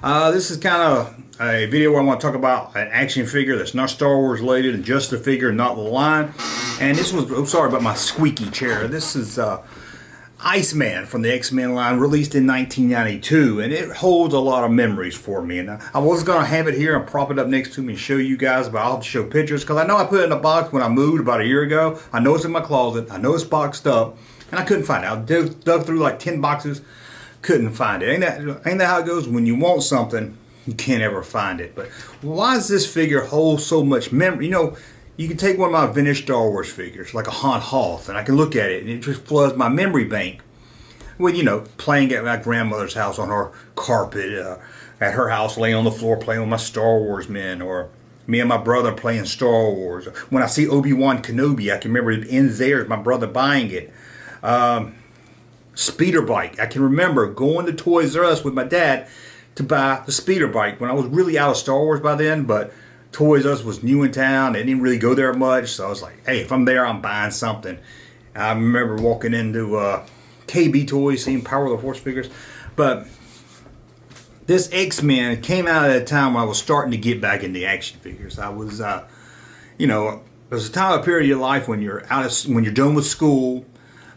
This is kind of a video where I want to talk about an action figure that's not Star Wars related and just the figure, not the line. And this was, oh, sorry about my squeaky chair. This is Iceman from the X-Men line, released in 1992, and it holds a lot of memories for me. And I was going to have it here and prop it up next to me and show you guys, but I'll have to show pictures because I know I put it in a box when I moved about a year ago. I know it's in my closet. I know it's boxed up, and I couldn't find it. I dug through like 10 boxes, couldn't find it. Ain't that how it goes? When you want something, you can't ever find it. But why does this figure hold so much memory? You know, you can take one of my vintage Star Wars figures, like a Han Hoth, and I can look at it, and it just floods my memory bank with, you know, playing at my grandmother's house on her carpet, at her house laying on the floor playing with my Star Wars men, or me and my brother playing Star Wars. When I see Obi-Wan Kenobi, I can remember it ends there, my brother buying it. Speeder bike. I can remember going to Toys R Us with my dad to buy the speeder bike when I was really out of Star Wars by then, but Toys R Us was new in town. They didn't really go there much, so I was like, hey, if I'm there, I'm buying something. I remember walking into KB Toys, seeing Power of the Force figures. But this X-Men came out at a time when I was starting to get back into action figures. I was, you know, there's a time, a period of your life when you're when you're done with school,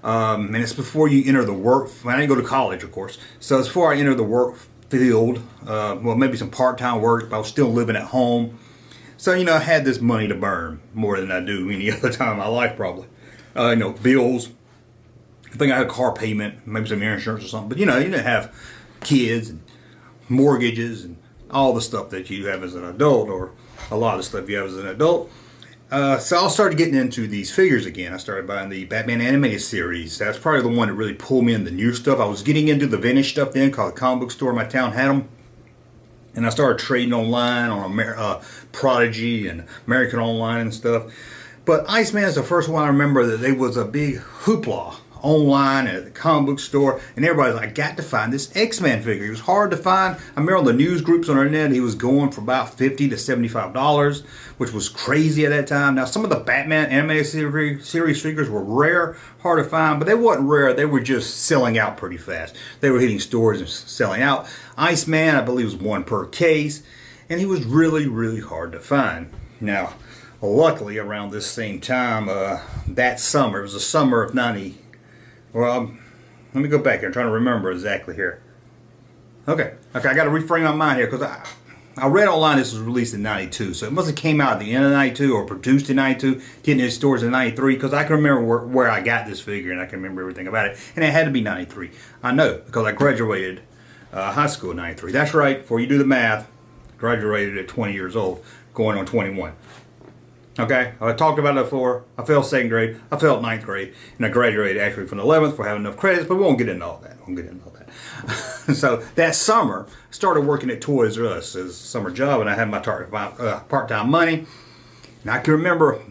and it's before you enter the work. I didn't go to college, of course, so it's before I enter the work field. Well, maybe some part-time work, but I was still living at home. So, you know, I had this money to burn more than I do any other time in my life, probably. You know, bills. I think I had a car payment, maybe some insurance or something. But, you know, you didn't have kids and mortgages and all the stuff that you have as an adult, or a lot of stuff you have as an adult. So I started getting into these figures again. I started buying the Batman animated series. That's probably the one that really pulled me in the new stuff. I was getting into the vintage stuff then, called the comic book store in my town had them. And I started trading online on Prodigy and American Online and stuff. But Iceman is the first one I remember that there was a big hoopla online at the comic book store, and everybody's like, I got to find this X-Men figure. He was hard to find. I remember on the news groups on the internet, he was going for about $50 to $75, which was crazy at that time. Now, some of the Batman animated series figures were rare, hard to find, but they weren't rare. They were just selling out pretty fast. They were hitting stores and selling out. Iceman, I believe, was one per case, and he was really, really hard to find. Now, luckily, around this same time, that summer, it was the summer of 90. Well, let me go back here. I'm trying to remember exactly here. Okay, I got to reframe my mind here because I read online this was released in 92, so it must have came out at the end of 92 or produced in 92, getting in stores in 93, because I can remember where I got this figure and I can remember everything about it, and it had to be 93. I know, because I graduated high school in 93. That's right, before you do the math, graduated at 20 years old, going on 21. Okay, I talked about it before. I failed second grade, I failed ninth grade, and I graduated actually from the 11th for having enough credits, but we won't get into all that. So that summer, I started working at Toys R Us as a summer job, and I had my part-time money. And I can remember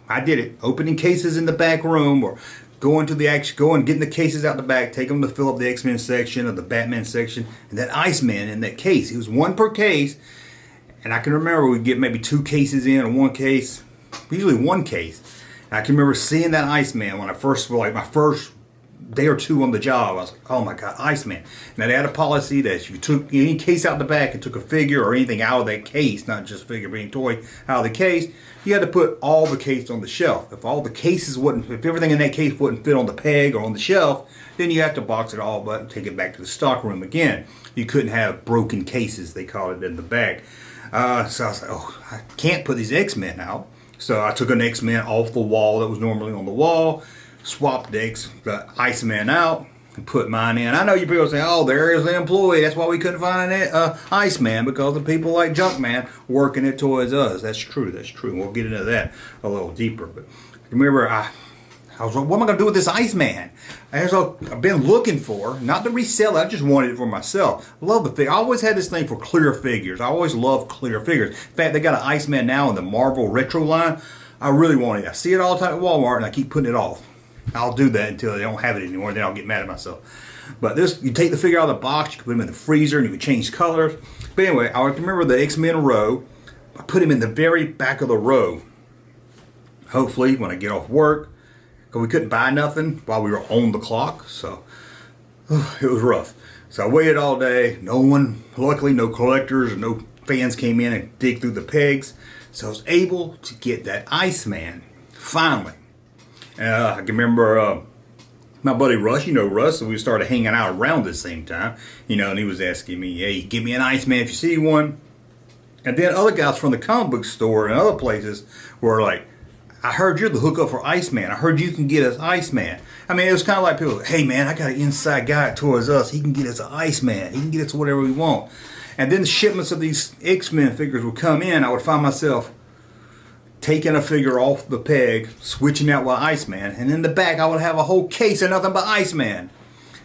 I did it, opening cases in the back room, or going getting the cases out the back, take them to fill up the X-Men section or the Batman section, and that Iceman in that case. It was one per case. And I can remember we'd get maybe 2 cases in, or 1 case, usually 1 case. And I can remember seeing that Iceman when I first, like my first day or 2 on the job. I was like, oh my God, Iceman. Now they had a policy that if you took any case out the back and took a figure or anything out of that case, not just figure being toy, out of the case, you had to put all the case on the shelf. If everything in that case wouldn't fit on the peg or on the shelf, then you have to box it all up and take it back to the stock room again. You couldn't have broken cases, they call it, in the back. So I was like, oh, I can't put these X-Men out. So I took an X-Men off the wall that was normally on the wall, swapped the Iceman out, and put mine in. I know you people say, oh, there is the employee. That's why we couldn't find an Iceman, because of people like Junkman working at Toys R Us. That's true. We'll get into that a little deeper. But remember, I was like, what am I going to do with this Iceman? I've been looking for, not to resell it, I just wanted it for myself. I love the figure. I always had this thing for clear figures. I always loved clear figures. In fact, they got an Iceman now in the Marvel Retro line. I really want it. I see it all the time at Walmart, and I keep putting it off. I'll do that until they don't have it anymore, then I'll get mad at myself. But this, you take the figure out of the box, you can put them in the freezer, and you can change colors. But anyway, I remember the X-Men row. I put him in the very back of the row. Hopefully, when I get off work, because we couldn't buy nothing while we were on the clock, so it was rough. So I waited all day. No one, luckily no collectors or no fans came in and dig through the pegs. So I was able to get that Iceman, finally. I can remember my buddy Russ, you know Russ, so we started hanging out around the same time, you know, and he was asking me, hey, give me an Iceman if you see one. And then other guys from the comic book store and other places were like, I heard you're the hookup for Iceman. I heard you can get us Iceman. I mean, it was kind of like people, hey man, I got an inside guy at Toys R Us. He can get us an Iceman. He can get us whatever we want. And then the shipments of these X-Men figures would come in. I would find myself taking a figure off the peg, switching out with Iceman, and in the back I would have a whole case of nothing but Iceman.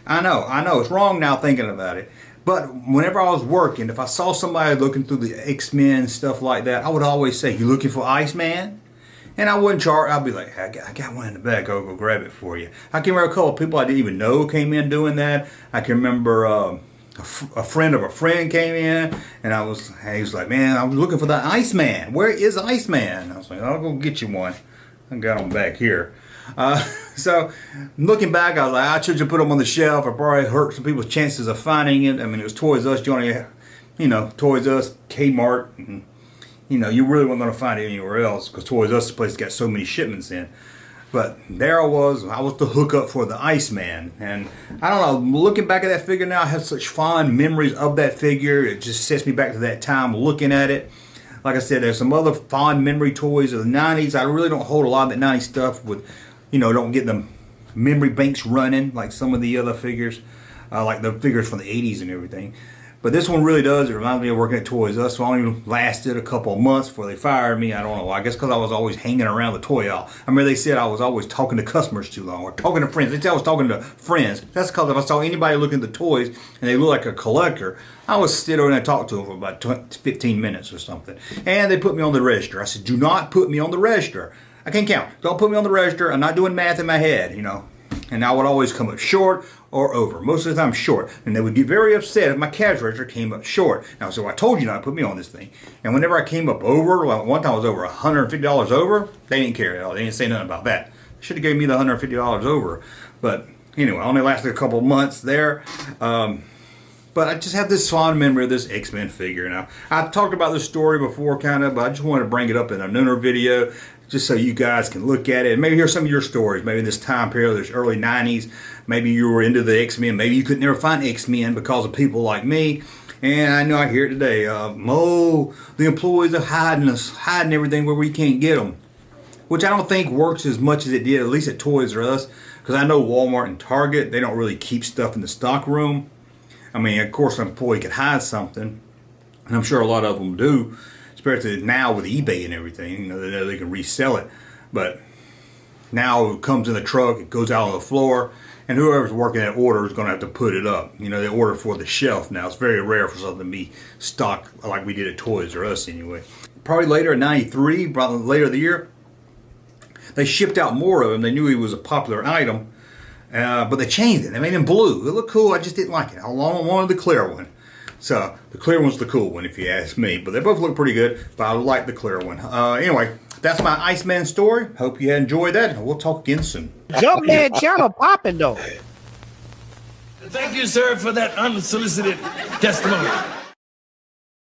I know, it's wrong now thinking about it. But whenever I was working, if I saw somebody looking through the X-Men and stuff like that, I would always say, you looking for Iceman? And I wouldn't charge. I'd be like, I got one in the back. I'll go grab it for you. I can remember a couple of people I didn't even know came in doing that. I can remember a friend of a friend came in, and he was like, man, I'm looking for the Iceman. Where is Iceman? I was like, I'll go get you one. I got him back here. So looking back, I was like, I should have put them on the shelf. I probably hurt some people's chances of finding it. I mean, it was Toys R Us, Toys R Us, Kmart, and you really weren't going to find it anywhere else because Toys R Us place got so many shipments in. But there I was the hookup for the Iceman. And I don't know, looking back at that figure now, I have such fond memories of that figure. It just sets me back to that time looking at it. Like I said, there's some other fond memory toys of the 90s. I really don't hold a lot of that 90s stuff with, don't get the memory banks running like some of the other figures, like the figures from the 80s and everything. But this one really does. It reminds me of working at Toys R Us. So I only lasted a couple of months before they fired me. I don't know. I guess because I was always hanging around the toy aisle. I remember they said I was always talking to customers too long or talking to friends. They said I was talking to friends. That's because if I saw anybody looking at the toys and they look like a collector, I would sit over and talk to them for about 15 minutes or something. And they put me on the register. I said, do not put me on the register. I can't count. Don't put me on the register. I'm not doing math in my head, And I would always come up short or over. Most of the time short. And they would get very upset if my cash register came up short. Now, so I told you not to put me on this thing. And whenever I came up over, one time I was over $150 over, they didn't care at all. They didn't say nothing about that. They should have gave me the $150 over. But anyway, I only lasted a couple of months there. But I just have this fond memory of this X-Men figure. Now, I've talked about this story before, kind of, but I just wanted to bring it up in another video just so you guys can look at it and maybe hear some of your stories. Maybe this time period, this early 90s, maybe you were into the X-Men. Maybe you could never find X-Men because of people like me. And I know I hear it today. The employees are hiding everything where we can't get them. Which I don't think works as much as it did, at least at Toys R Us. Because I know Walmart and Target, they don't really keep stuff in the stock room. I mean, of course, an employee could hide something. And I'm sure a lot of them do. Especially now with eBay and everything, they can resell it. But now it comes in the truck, it goes out on the floor, and whoever's working that order is going to have to put it up. They order for the shelf now. It's very rare for something to be stocked like we did at Toys R Us anyway. Probably later in '93, probably later in the year, they shipped out more of them. They knew he was a popular item, but they changed it. They made him blue. It looked cool. I just didn't like it. I wanted the clear one. So the clear one's the cool one if you ask me. But they both look pretty good, but I like the clear one. Anyway, that's my Iceman story. Hope you enjoyed that. We'll talk again soon. Junkman channel popping though. Thank you, sir, for that unsolicited testimony.